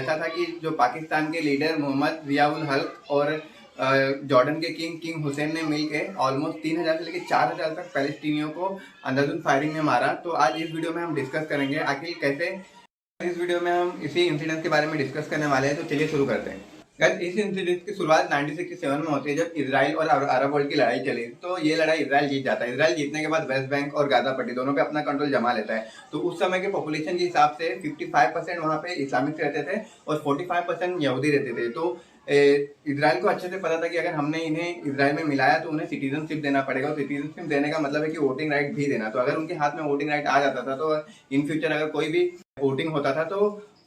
ऐसा था कि जो पाकिस्तान के लीडर मोहम्मद जियाउल हक और जॉर्डन के किंग हुसैन ने मिलकर ऑलमोस्ट 3000 से लेकर 4000 तक पैलेस्टीनियों को अंधाधुंध फायरिंग में मारा। तो आज इस वीडियो में हम डिस्कस करेंगे आखिर कैसे। इस वीडियो में हम इसी इंसिडेंट के बारे में डिस्कस करने वाले हैं। तो चलिए शुरू करते हैं। गाइस, इस इंसिडेंट की शुरुआत 1967 में होती है, जब इजराइल और अरब वर्ल्ड की लड़ाई चली। तो ये लड़ाई इजराइल जीत जाता है। इजराइल जीतने के बाद वेस्ट बैंक और गाजा पट्टी दोनों पे अपना कंट्रोल जमा लेता है। तो उस समय के पॉपुलेशन के हिसाब से 55% वहाँ पे इस्लामिक रहते थे और 45% यहूदी रहते थे। तो इजराइल को अच्छे से पता था कि अगर हमने इन्हें इजराइल में मिलाया तो उन्हें सिटीजनशिप देना पड़ेगा, और सिटीजनशिप देने का मतलब है कि वोटिंग राइट भी देना। तो अगर उनके हाथ में वोटिंग राइट आ जाता था तो इन फ्यूचर अगर कोई भी वोटिंग होता था तो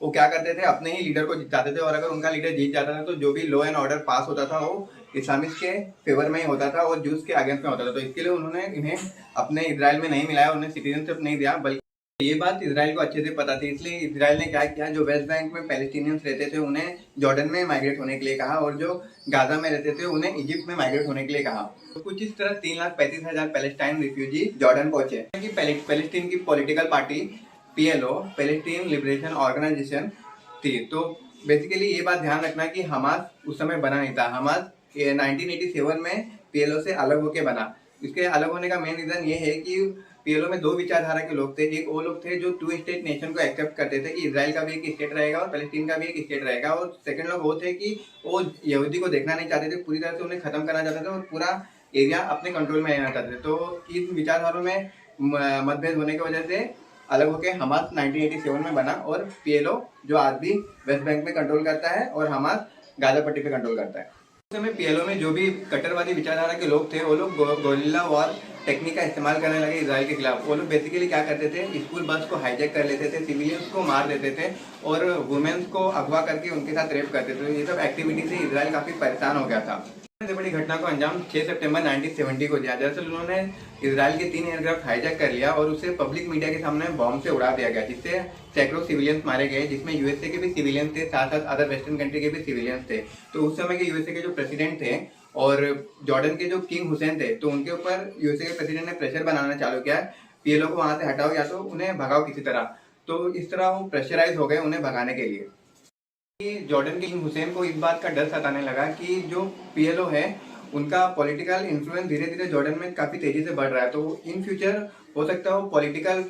वो क्या करते थे, अपने ही लीडर को जिताते थे। और अगर उनका लीडर जीत जाता था तो जो भी लॉ एंड ऑर्डर पास होता था वो इस्लामिक के फेवर में ही होता था और जूस के अगेंस्ट में होता था। तो इसके लिए उन्होंने इन्हें अपने इजराइल में नहीं मिलाया, उन्हें सिटीजनशिप नहीं दिया। बल्कि ये बात इजराइल को अच्छे से पता थी, इसलिए इजराइल ने क्या किया, जो वेस्ट बैंक में पैलेस्टीनियंस रहते थे उन्हें जॉर्डन में माइग्रेट होने के लिए कहा, और जो गाजा में रहते थे उन्हें इजिप्ट में माइग्रेट होने के लिए कहा। तो कुछ इस तरह 3,35,000 पैलेस्टाइन रिफ्यूजी जॉर्डन पहुंचे। पैलेस्टीन की political party PLO, Palestine liberation organisation थी। तो बेसिकली ये बात ध्यान रखना कि हमास उस समय बना नहीं था। हमास 1987 में PLO से अलग होके बना। इसके अलग होने का मेन रीजन ये है कि PLO में दो विचारधारा के लोग थे। एक वो लोग थे जो 2 स्टेट नेशन को एक्सेप्ट करते थे कि इजराइल का भी एक स्टेट रहेगा और पैलेस्टीन का भी एक स्टेट रहेगा। और सेकंड लोग वो थे कि वो यहूदी को देखना नहीं चाहते थे, पूरी तरह से उन्हें खत्म करना चाहते थे और पूरा एरिया अपने कंट्रोल में लेना चाहते थे। तो इन विचारधारों में मतभेद होने की वजह से अलग होकर हमास 1987 में बना, और PLO जो आज भी वेस्ट बैंक में कंट्रोल करता है और हमास गाजा पट्टी पे कंट्रोल करता है। उस समय PLO में जो भी कट्टरवादी विचारधारा के लोग थे वो लोग गोरिल्ला वॉर टेक्निक का इस्तेमाल करने लगे इजराइल के खिलाफ। वो लोग बेसिकली क्या करते थे, स्कूल बस को हाईजैक कर लेते थे, सिविलियंस को मार देते थे और वुमेन्स को अगवा करके उनके साथ रेप करते थे। ये सब एक्टिविटी से इजराइल काफी परेशान हो गया था। सबसे बड़ी घटना को अंजाम 6 सितंबर 1970 को दिया। दरअसल उन्होंने इजराइल के 3 एयरक्राफ्ट हाईजैक कर लिया और उसे पब्लिक मीडिया के सामने बॉम्ब से उड़ा दिया गया, जिससे सैकड़ों सिविलियंस मारे गए, जिसमें USA के भी सिविलियंस थे, साथ साथ अदर वेस्टर्न कंट्री के भी सिविलियंस थे। तो उस समय के USA के जो प्रेसिडेंट थे और जॉर्डन के जो किंग हुसैन थे, तो उनके ऊपर USA के प्रेसिडेंट ने प्रेशर बनाना चालू किया, PLO को वहां से हटाओ या तो उन्हें भगाओ किसी तरह। तो इस तरह वो प्रेशराइज हो गए उन्हें भगाने के लिए। जॉर्डन के किंग हुसैन को इस बात का डर सताने लगा कि जो PLO है उनका पॉलिटिकल इन्फ्लुएंस धीरे धीरे जॉर्डन में काफी तेजी से बढ़ रहा है। तो इन फ्यूचर हो सकता है वो पॉलिटिकल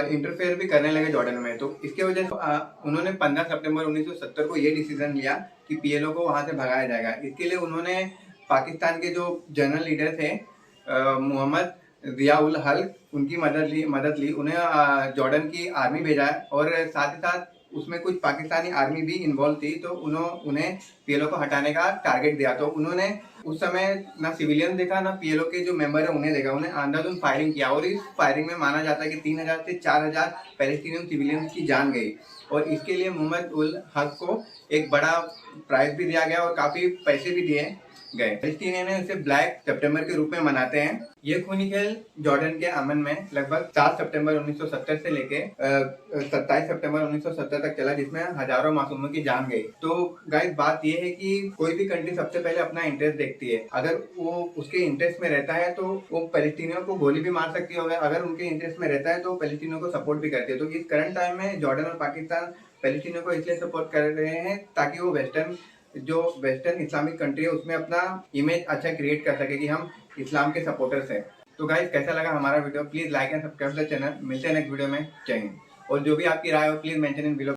इंटरफेयर भी करने लगे जॉर्डन में। तो इसके वजह से उन्होंने 15 सितंबर 1970 को ये डिसीजन लिया कि PLO को वहां से भगाया जाएगा। इसके लिए उन्होंने पाकिस्तान के जो जनरल लीडर थे मोहम्मद जियाउल हक, उनकी मदद ली। उन्हें जॉर्डन की आर्मी भेजा और साथ ही साथ उसमें कुछ पाकिस्तानी आर्मी भी इन्वॉल्व थी। तो उन्हें PLO को हटाने का टारगेट दिया। तो उन्होंने उस समय ना सिविलियन देखा ना PLO के जो मेंबर है उन्हें देखा, उन्हें अंधाधुंध फायरिंग किया। और इस फायरिंग में माना जाता है कि 3000 से 4000 पैलेस्टीनियन सिविलियंस की जान गई। और इसके लिए मोहम्मद उल हक को एक बड़ा प्राइज भी दिया गया और काफी पैसे भी दिए गए। पैलेस्टीनियन इसे ब्लैक सितंबर के रूप में मनाते हैं। ये खूनी खेल जॉर्डन के अमन में लगभग 7 सितंबर 1970 से लेके 27 सितंबर 1970 तक चला, जिसमें हजारों मासूमों की जान गई। तो गाइस, बात ये है कि कोई भी कंट्री सबसे पहले अपना इंटरेस्ट देखती है। अगर वो उसके इंटरेस्ट में रहता है तो वो पैलेस्टीनियों को गोली भी मार सकती है, अगर उनके इंटरेस्ट में रहता है तो पैलेस्टीनियों को सपोर्ट भी करती है। तो इस करंट टाइम में जॉर्डन और पाकिस्तान पैलेस्टीनियों को इसलिए सपोर्ट कर रहे हैं ताकि वो वेस्टर्न इस्लामिक कंट्री है उसमें अपना इमेज अच्छा क्रिएट कर सके कि हम इस्लाम के सपोर्टर्स हैं। तो गाइस, कैसा लगा हमारा video? Please like and subscribe the channel. मिलते हैं नेक्स्ट वीडियो में। जय हिंद। और जो भी आपकी राय हो प्लीज मेंशन इन बिलो।